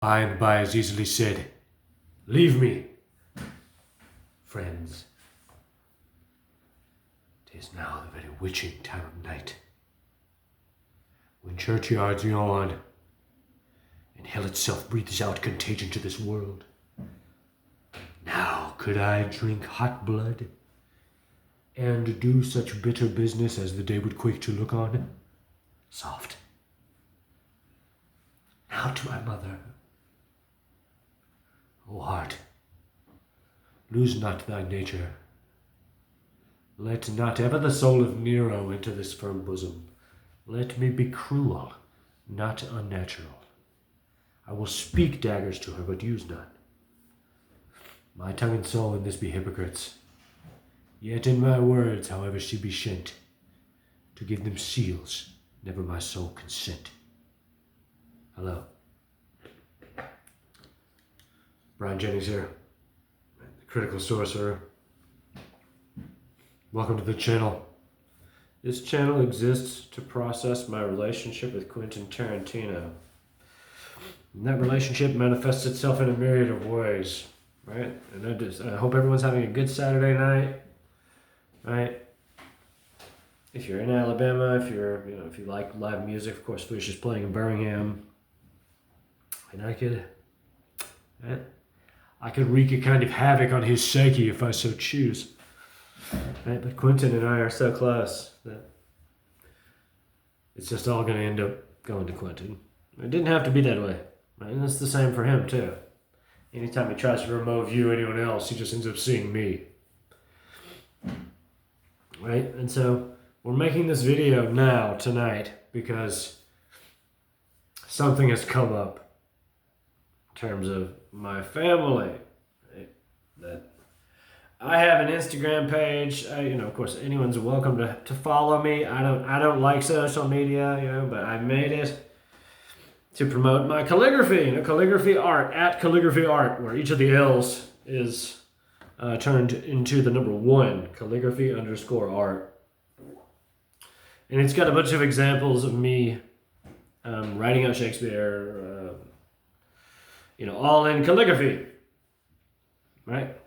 By and by is easily said. Leave me, friends. 'Tis now the very witching time of night, when churchyards yawn, and hell itself breathes out contagion to this world. Now could I drink hot blood, and do such bitter business as the day would quake to look on? Soft. Now to my mother. O heart, lose not thy nature. Let not ever the soul of Nero into this firm bosom. Let me be cruel, not unnatural. I will speak daggers to her, but use none. My tongue and soul in this be hypocrites. Yet in my words, however she be shent, to give them seals, never my soul consent. Hello. Brian Jennings here, the Critical Sorcerer. Welcome to the channel. This channel exists to process my relationship with Quentin Tarantino. And that relationship manifests itself in a myriad of ways, right? And I hope everyone's having a good Saturday night, right? If you're in Alabama, if you like live music, of course, Fish is playing in Birmingham, and I could wreak a kind of havoc on his psyche if I so choose. Right? But Quentin and I are so close that it's just all going to end up going to Quentin. It didn't have to be that way. Right? And it's the same for him, too. Anytime he tries to remote view anyone else, he just ends up seeing me. Right? And so we're making this video now, tonight, because something has come up in terms of my family. Right? That I have an Instagram page. Of course, anyone's welcome to follow me. I don't like social media, but I made it to promote my calligraphy, calligraphy art, at calligraphy art, where each of the L's is turned into the number 1, calligraphy_art. And it's got a bunch of examples of me writing out Shakespeare, all in calligraphy, right?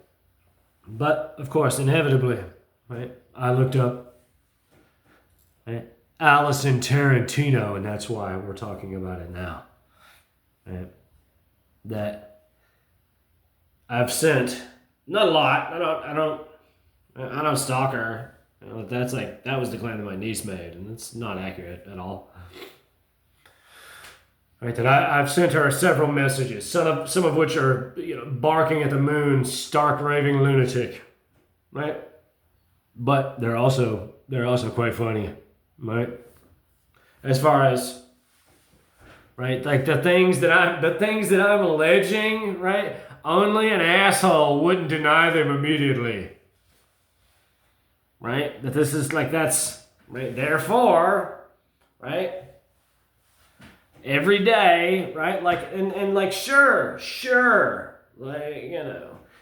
But, of course, inevitably, right, I looked up, right, Allison Tarantino, and that's why we're talking about it now. Right? That I've sent, not a lot, I don't stalk her. That was the claim that my niece made, and it's not accurate at all. Right, that I've sent her several messages, some of which are, barking at the moon, stark raving lunatic, right? But they're also quite funny, right? As far as, right, like the things that I'm alleging, right? Only an asshole wouldn't deny them immediately, right? That this is that's right. Therefore, right. Every day, right? Sure,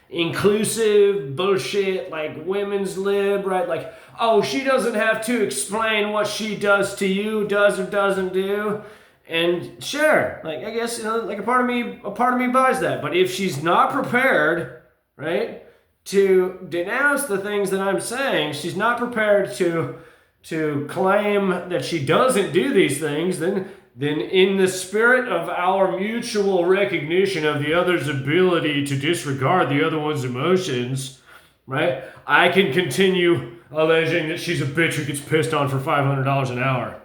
inclusive bullshit, women's lib, right? She doesn't have to explain what she does to you, does or doesn't do. And sure, I guess, a part of me buys that. But if she's not prepared, right, to denounce the things that I'm saying, she's not prepared to claim that she doesn't do these things, then in the spirit of our mutual recognition of the other's ability to disregard the other one's emotions, right, I can continue alleging that she's a bitch who gets pissed on for $500 an hour,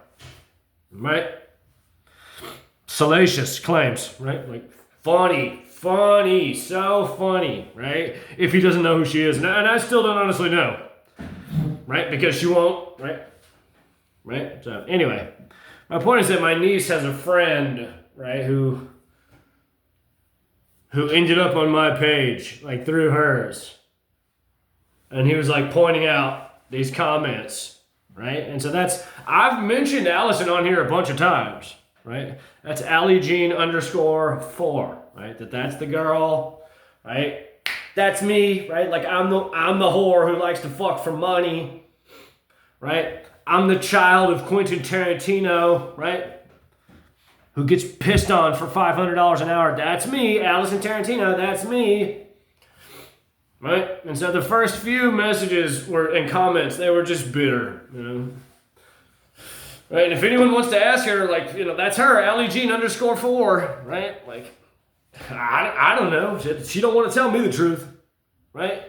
right? Salacious claims, right? Funny, so funny, right? If he doesn't know who she is. And I still don't honestly know, right? Because she won't, right? So anyway, my point is that my niece has a friend, right, who ended up on my page, through hers. And he was pointing out these comments, right? And so I've mentioned Allison on here a bunch of times, right? That's AllieJean_4, right? That's the girl, right? That's me, right? I'm the whore who likes to fuck for money, right? I'm the child of Quentin Tarantino, right? who gets pissed on for $500 an hour. That's me, Allison Tarantino, that's me. Right? And so the first few messages were and comments, they were just bitter, you know. Right? And if anyone wants to ask her, like, you know, that's her, AllieJean_4, right? Like, I don't know. She don't want to tell me the truth, right?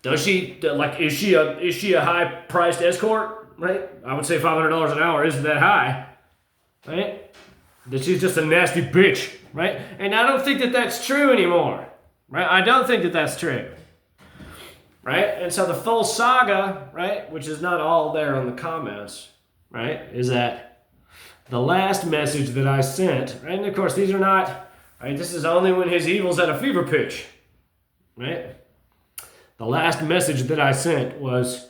Does she, like, is she a high-priced escort, right? I would say $500 an hour isn't that high, right? That she's just a nasty bitch, right? And I don't think that that's true anymore, right? I don't think that that's true, right? And so the full saga, right, which is not all there on the comments, right, is that the last message that I sent, right, and of course these are not, right, this is only when his evil's at a fever pitch, right? The last message that I sent was,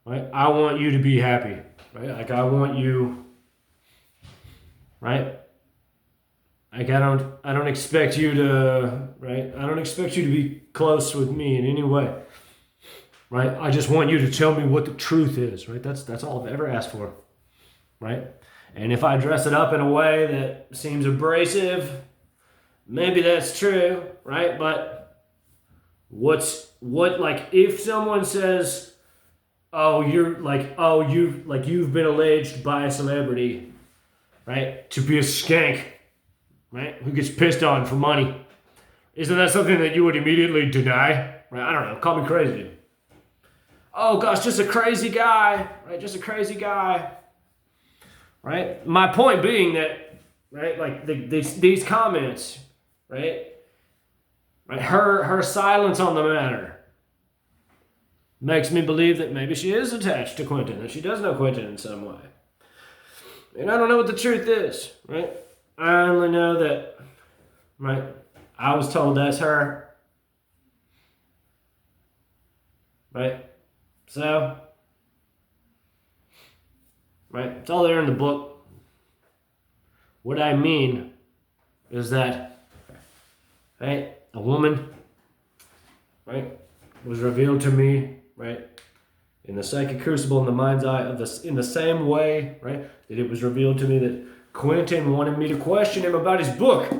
right, I want you to be happy, right? Like, I want you, right? Like, I don't expect you to, right? I don't expect you to be close with me in any way, right? I just want you to tell me what the truth is, right? That's all I've ever asked for, right? And if I dress it up in a way that seems abrasive, maybe that's true, right? But like, if someone says, you've been alleged by a celebrity, right, to be a skank, right, who gets pissed on for money, isn't that something that you would immediately deny? Right? I don't know, call me crazy. Oh gosh, just a crazy guy, right, just a crazy guy, right? My point being that, right, like, these comments, right, her silence on the matter makes me believe that maybe she is attached to Quentin, that she does know Quentin in some way. And I don't know what the truth is, right? I only know that, right, I was told that's her, right? So, right, it's all there in the book. What I mean is that, right, a woman, right, was revealed to me, right, in the psychic crucible, in the mind's eye, in the same way, right, that it was revealed to me that Quentin wanted me to question him about his book,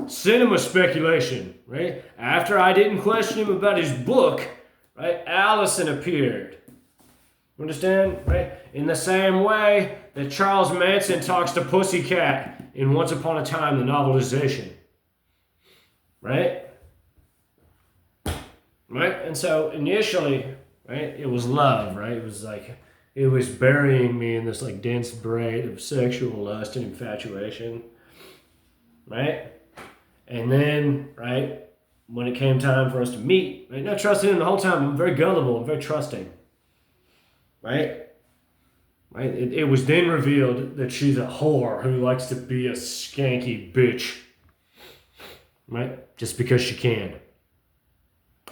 Cinema Speculation, right? After I didn't question him about his book, right, Allison appeared. Understand? Right? In the same way that Charles Manson talks to Pussycat in Once Upon a Time, the novelization. Right? Right? And so initially, right, it was love, right? It was like, it was burying me in this, like, dense braid of sexual lust and infatuation. Right? And then, right, when it came time for us to meet, right, not trusting him the whole time, I'm very gullible, I'm very trusting. Right? Right? It was then revealed that she's a whore who likes to be a skanky bitch. Right? Just because she can.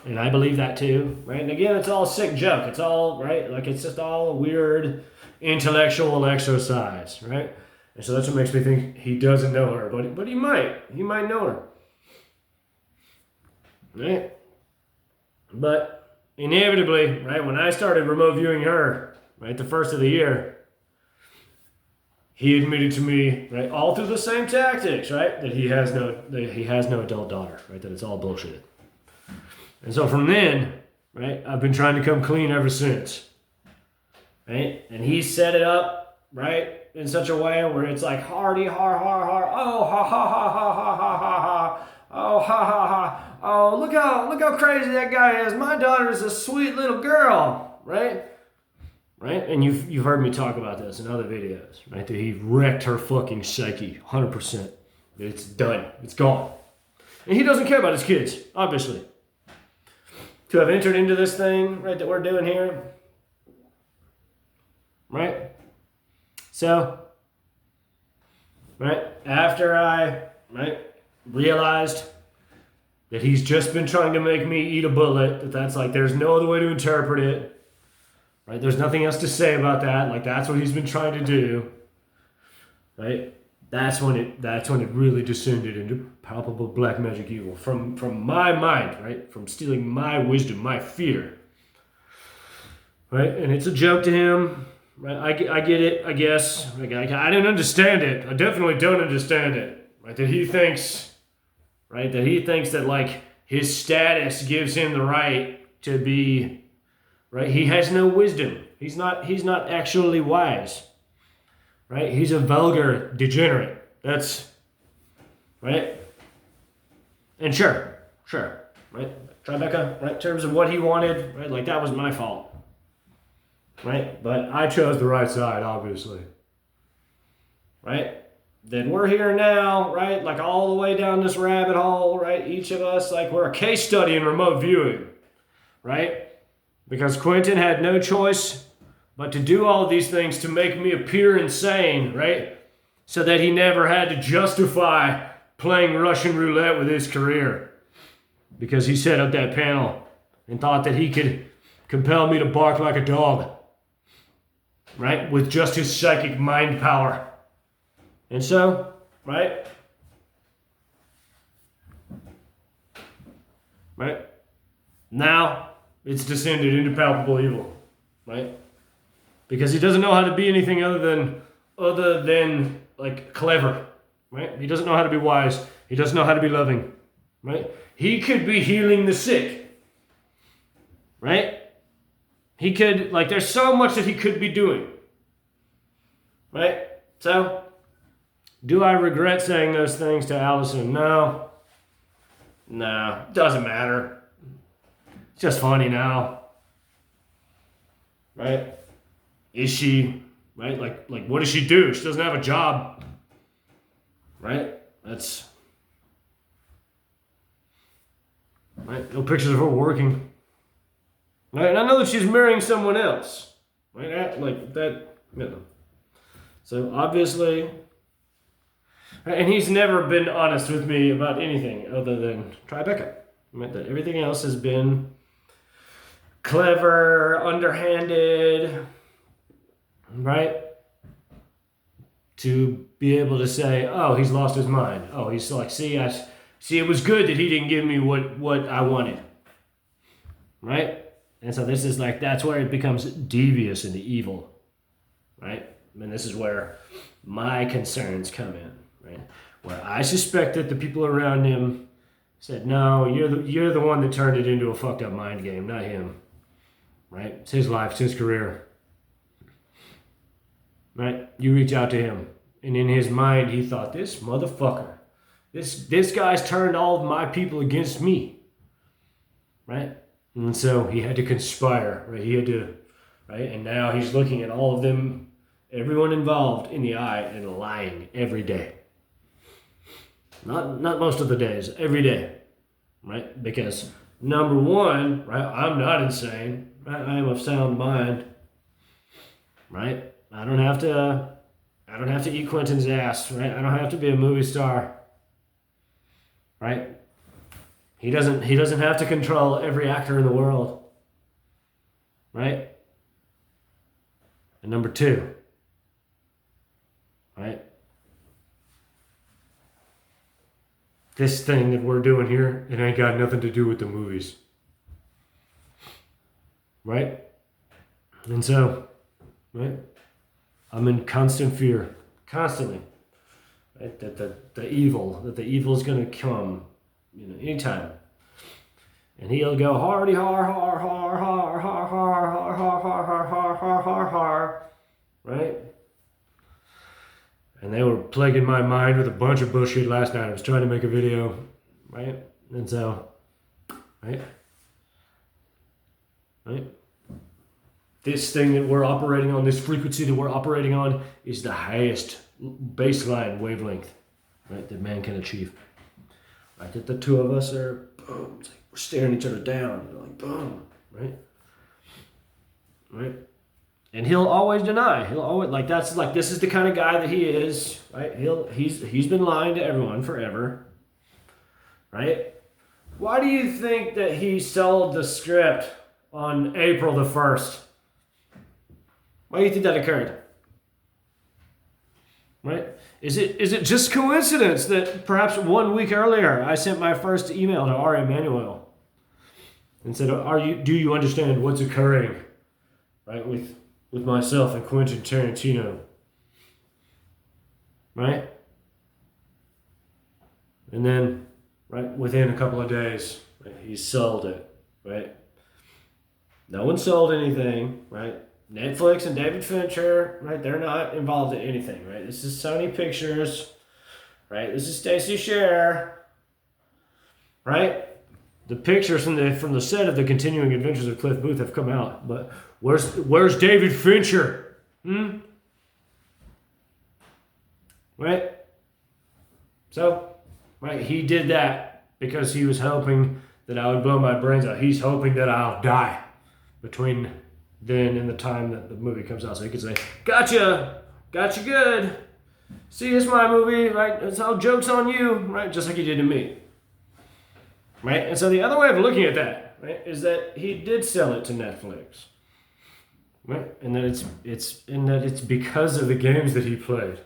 And I believe that too. Right? And again, it's all sick joke. It's all, right? Like, it's just all a weird intellectual exercise. Right? And so that's what makes me think he doesn't know her. But he might. He might know her. Right? But inevitably, right, when I started remote viewing her, right, the first of the year, he admitted to me, right, all through the same tactics, right, that he has no adult daughter, right, that it's all bullshit. And so from then, right, I've been trying to come clean ever since, right, and he set it up, right, in such a way where it's like hardy, har, oh, ha, ha, ha, ha, ha, ha, ha, ha. Oh, ha, ha, ha. Oh, look how crazy that guy is. My daughter is a sweet little girl, right? Right? And you've heard me talk about this in other videos, right? That he wrecked her fucking psyche, 100%. It's done. It's gone. And he doesn't care about his kids, obviously. To have entered into this thing, right, that we're doing here, right? So, right, after I, right, realized that he's just been trying to make me eat a bullet, that's like, there's no other way to interpret it, right? There's nothing else to say about that. Like, that's what he's been trying to do, right? That's when it really descended into palpable black magic evil from my mind, right? From stealing my wisdom, my fear, right? And it's a joke to him, right? I get it, I guess. Like, I didn't understand it. I definitely don't understand it. Right? That he thinks, right? That he thinks that like his status gives him the right to be, right? He has no wisdom. He's not actually wise. Right? He's a vulgar degenerate. That's right. And sure, right? Tribeca, right? In terms of what he wanted, right? Like that was my fault. Right? But I chose the right side, obviously. Right? Then we're here now, right? Like all the way down this rabbit hole, right? Each of us, like we're a case study in remote viewing, right? Because Quentin had no choice but to do all of these things to make me appear insane, right? So that he never had to justify playing Russian roulette with his career. Because he set up that panel and thought that he could compel me to bark like a dog, right? With just his psychic mind power. And so, right? Right? Now, it's descended into palpable evil, right? Because he doesn't know how to be anything other than like clever, right? He doesn't know how to be wise. He doesn't know how to be loving, right? He could be healing the sick, right? He could, like, there's so much that he could be doing, right? So, do I regret saying those things to Allison? No, doesn't matter. It's just funny now, right? Is she, right? Like, what does she do? She doesn't have a job, right? That's, right? No pictures of her working, right? And I know that she's marrying someone else, right? Like that, you know. So obviously, and he's never been honest with me about anything other than Tribeca. Right? That everything else has been clever, underhanded, right? To be able to say, oh, he's lost his mind. Oh, he's like, see, it was good that he didn't give me what I wanted, right? And so this is like, that's where it becomes devious and evil, right? And this is where my concerns come in, right? Where I suspect that the people around him said, no, you're the one that turned it into a fucked up mind game, not him, right? It's his life, it's his career. Right? You reach out to him. And in his mind, he thought, this motherfucker, this guy's turned all of my people against me. Right? And so he had to conspire, right? He had to, right? And now he's looking at all of them, everyone involved in the eye and lying every day. Not most of the days, every day. Right? Because number one, right? I'm not insane. Right? I am of sound mind. Right? I don't have to eat Quentin's ass, right? I don't have to be a movie star, right? He doesn't have to control every actor in the world, right? And number two, right? This thing that we're doing here, it ain't got nothing to do with the movies, right? And so, right? I'm in constant fear, constantly, right? That the evil is going to come, anytime, and he'll go hardy har har har har har har har har har har har har har, right? And they were plaguing my mind with a bunch of bullshit last night. I was trying to make a video, right? And so, right. This thing that we're operating on, this frequency that we're operating on, is the highest baseline wavelength, right, that man can achieve. Right, that the two of us are, boom, it's like we're staring each other down, like boom, right? Right? And he'll always deny. He'll always, like, that's like, this is the kind of guy that he is, right? He's been lying to everyone forever, right? Why do you think that he sold the script on April the 1st? Why do you think that occurred? Right? Is it just coincidence that perhaps 1 week earlier I sent my first email to aemanuel and said, do you understand what's occurring, right, with with myself and Quentin Tarantino, right? And then, right, within a couple of days, right, he sold it, right? No one sold anything, right? Netflix and David Fincher, right? They're not involved in anything, right? This is Sony Pictures, right? This is Stacey Sher, right? The pictures from the set of The Continuing Adventures of Cliff Booth have come out, but where's David Fincher? Right? So, right, he did that because he was hoping that I would blow my brains out. He's hoping that I'll die between then and the time that the movie comes out, so he could say, "Gotcha, got you good. See, it's my movie, right? It's all jokes on you, right? Just like he did to me." Right? And so the other way of looking at that, right, is that he did sell it to Netflix. Right? And that it's because of the games that he played.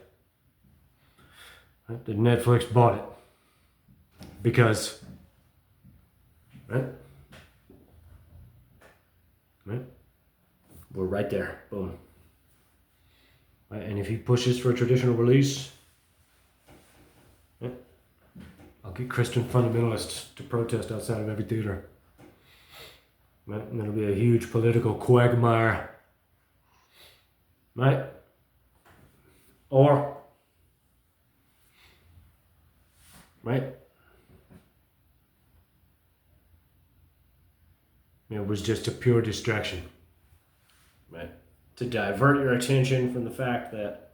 Right? That Netflix bought it. Because, right? Right? We're right there. Boom. Right? And if he pushes for a traditional release, right, I'll get Christian fundamentalists to protest outside of every theater. Right? And it'll be a huge political quagmire. Right? Or, right? It was just a pure distraction, right? To divert your attention from the fact that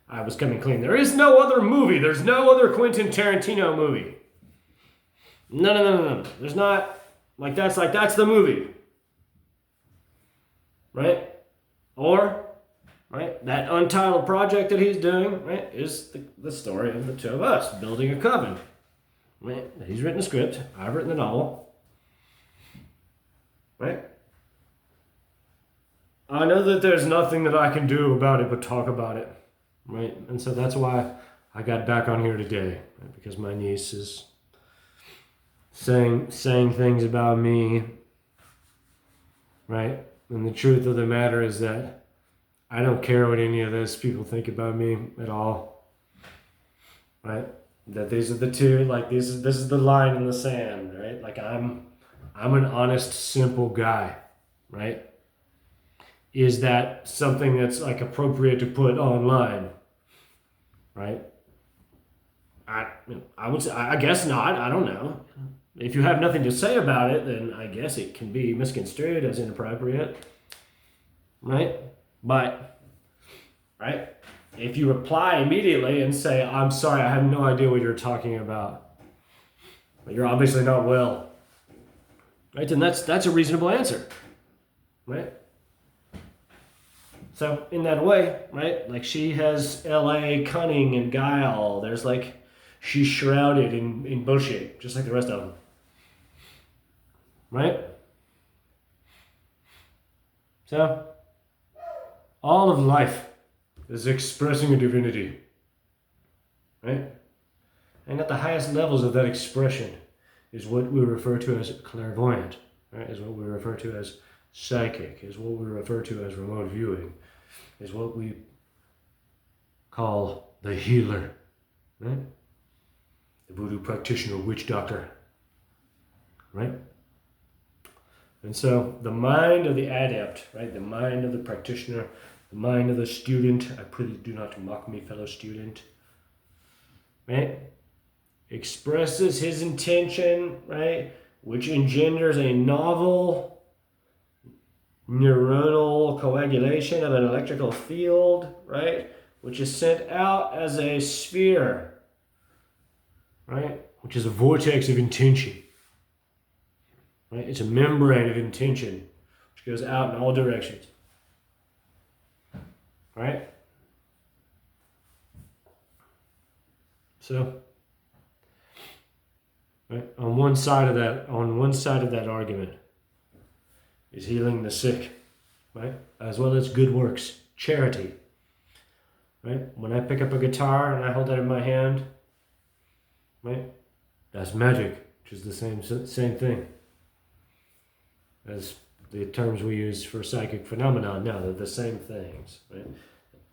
I was coming clean. There is no other movie. There's no other Quentin Tarantino movie. No. There's not. That's the movie. Right? Or, right, that untitled project that he's doing, right, is the story of the two of us building a coven. Right? He's written a script. I've written the novel. Right? I know that there's nothing that I can do about it but talk about it. Right? And so that's why I got back on here today. Right? Because my niece is saying things about me. Right? And the truth of the matter is that I don't care what any of those people think about me at all. Right? That these are the two, this is the line in the sand, right? I'm an honest, simple guy, right? Is that something that's appropriate to put online, right? I would say, I guess not. I don't know. If you have nothing to say about it, then I guess it can be misconstrued as inappropriate, right? But, right? If you reply immediately and say, "I'm sorry, I have no idea what you're talking about," but you're obviously not well. Right, and that's a reasonable answer, right? So in that way, right, she has LA cunning and guile. There's she's shrouded in bullshit, just like the rest of them, right? So all of life is expressing a divinity, right? And at the highest levels of that expression is what we refer to as clairvoyant, right? Is what we refer to as psychic, is what we refer to as remote viewing, is what we call the healer, right? The voodoo practitioner, witch doctor, right? And so the mind of the adept, right? The mind of the practitioner, the mind of the student, I prithee do not mock me, fellow student, right? Expresses his intention, right? Which engenders a novel neuronal coagulation of an electrical field, right? Which is sent out as a sphere, right? Which is a vortex of intention, right? It's a membrane of intention, which goes out in all directions, right? So, right, on one side of that argument is healing the sick, right? As well as good works, charity, right? When I pick up a guitar and I hold that in my hand, right? That's magic, which is the same thing as the terms we use for psychic phenomena. No, they're the same things, right?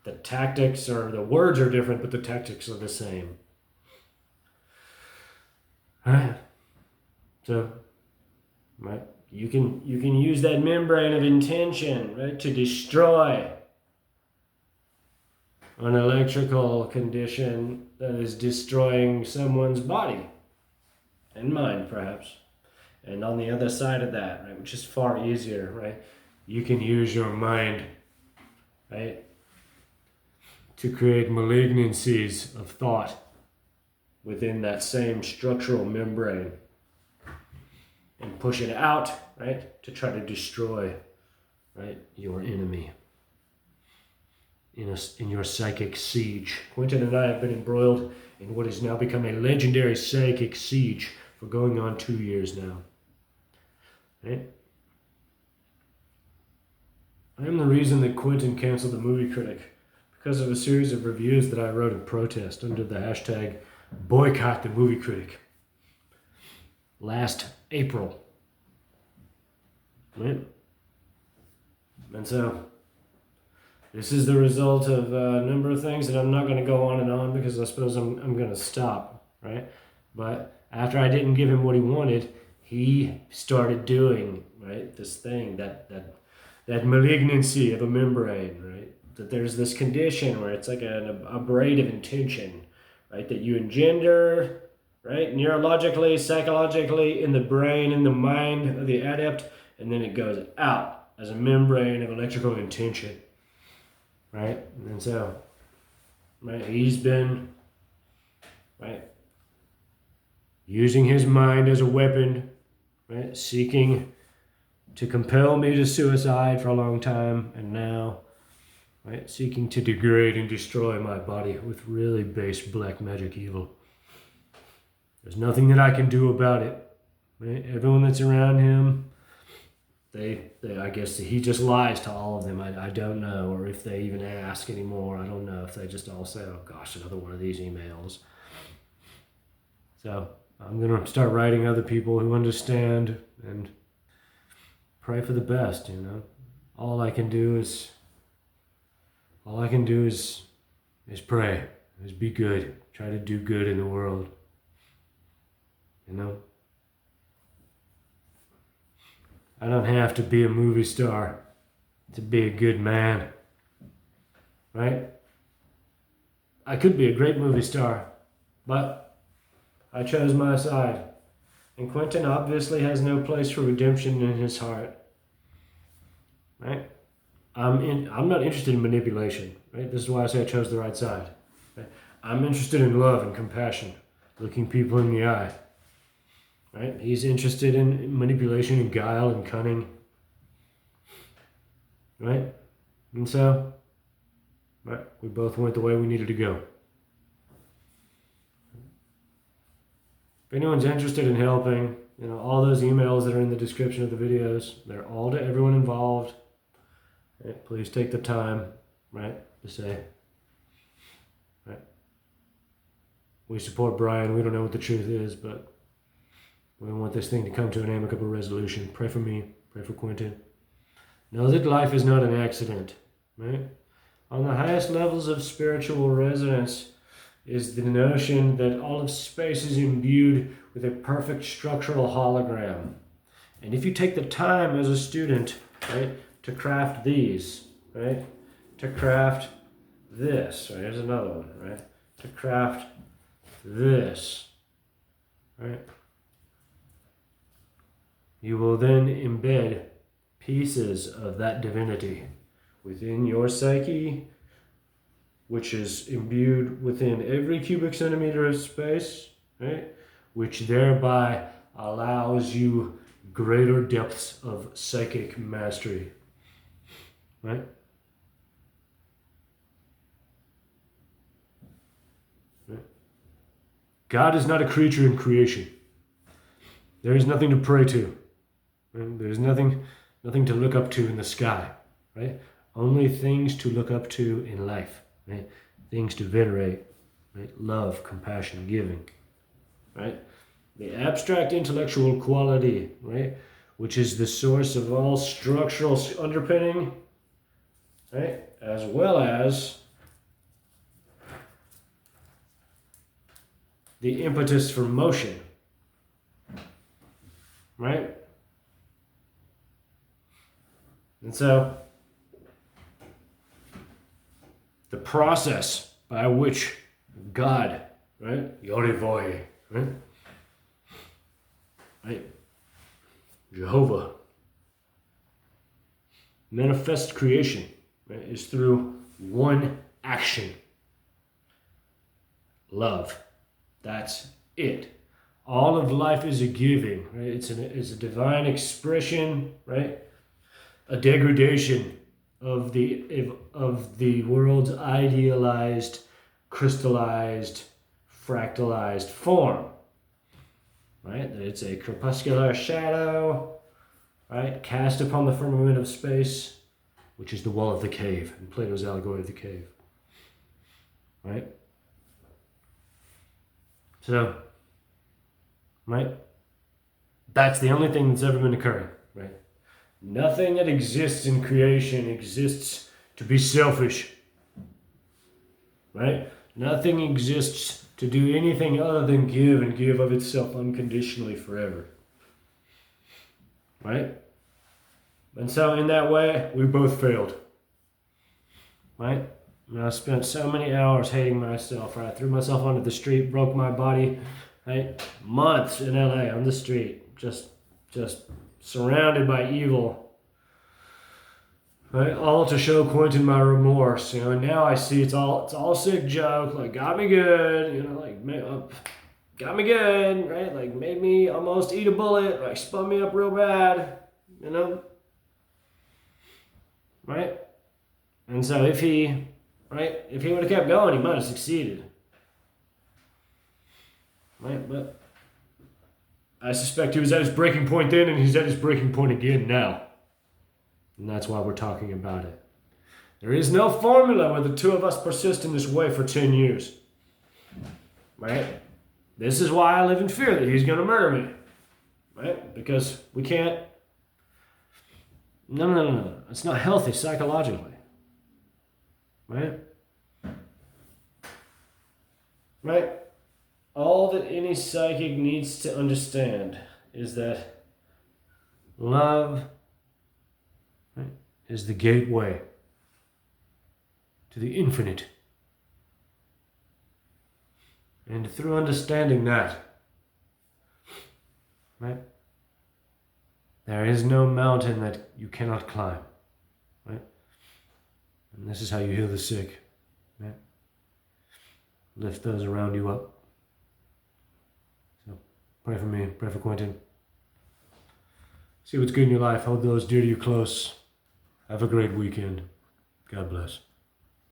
The tactics or the words are different, but the tactics are the same. Right? So, right, you can use that membrane of intention, right, to destroy an electrical condition that is destroying someone's body and mind, perhaps. And on the other side of that, right, which is far easier, right, you can use your mind, right, to create malignancies of thought within that same structural membrane and push it out, right, to try to destroy, right, your enemy in your psychic siege. Quentin and I have been embroiled in what has now become a legendary psychic siege for going on 2 years now. Right? I am the reason that Quentin canceled the movie Critic, because of a series of reviews that I wrote in protest under the hashtag boycott the movie critic last April. Right? And so this is the result of a number of things that I'm not going to go on and on, because I suppose I'm going to stop, right? But after I didn't give him what he wanted, he started doing, right, this thing, that malignancy of a membrane, right? That there's this condition where it's like an abraded intention, right, that you engender, right, neurologically, psychologically, in the brain, in the mind of the adept, and then it goes out as a membrane of electrical intention, right? And so, right, he's been, right, using his mind as a weapon, right, seeking to compel me to suicide for a long time, and now, right, seeking to degrade and destroy my body with really base black magic evil. There's nothing that I can do about it, right? Everyone that's around him, they I guess he just lies to all of them. I don't know, or if they even ask anymore. I don't know if they just all say, oh gosh, another one of these emails. So I'm going to start writing other people who understand and pray for the best, you know. All I can do is pray, is be good, try to do good in the world, you know. I don't have to be a movie star to be a good man, right? I could be a great movie star, but I chose my side. And Quentin obviously has no place for redemption in his heart, right? I'm not interested in manipulation, right? This is why I say I chose the right side. Right? I'm interested in love and compassion, looking people in the eye. Right? He's interested in manipulation and guile and cunning. Right? And so, right, we both went the way we needed to go. If anyone's interested in helping, you know, all those emails that are in the description of the videos, they're all to everyone involved. Right? Please take the time, right, to say, right, we support Brian. We don't know what the truth is, but we want this thing to come to an amicable resolution. Pray for me. Pray for Quentin. Know that life is not an accident, right? On the highest levels of spiritual resonance is the notion that all of space is imbued with a perfect structural hologram. And if you take the time as a student, right, to craft these, right, to craft this, right, here's another one, right, to craft this, right, you will then embed pieces of that divinity within your psyche, which is imbued within every cubic centimeter of space, right? Which thereby allows you greater depths of psychic mastery, right? God is not a creature in creation. There is nothing to pray to. Right? There's nothing to look up to in the sky, right? Only things to look up to in life, right? Things to venerate, right? Love, compassion, giving, right? The abstract intellectual quality, right, which is the source of all structural underpinning, right? As well as the impetus for motion, right? And so the process by which God, right? Yorivoy, right? Right? Jehovah manifests creation, right, is through one action. Love. That's it. All of life is a giving, right? It's a divine expression, right? A degradation of the world's idealized, crystallized, fractalized form, right? It's a crepuscular shadow, right, cast upon the firmament of space, which is the wall of the cave in Plato's allegory of the cave, right? So, right, that's the only thing that's ever been occurring, right? Nothing that exists in creation exists to be selfish, right? Nothing exists to do anything other than give and give of itself unconditionally forever, right? And so in that way, we both failed, right? And I spent so many hours hating myself, right? I threw myself onto the street, broke my body, right? Months in LA on the street, just surrounded by evil, right? All to show Quentin my remorse, you know. And now I see it's all a sick joke, like got me good, you know, like got me good, right? Like made me almost eat a bullet, like spun me up real bad, you know, right? And so if he would have kept going, he might have succeeded, right? But I suspect he was at his breaking point then, and he's at his breaking point again now. And that's why we're talking about it. There is no formula where the two of us persist in this way for 10 years. Right? This is why I live in fear that he's going to murder me. Right? Because we can't... No. It's not healthy psychologically. Right? Right? All that any psychic needs to understand is that love, right, is the gateway to the infinite. And through understanding that, right, there is no mountain that you cannot climb, right? And this is how you heal the sick, right? Lift those around you up. So pray for me, pray for Quentin. See what's good in your life, hold those dear to you close. Have a great weekend. God bless.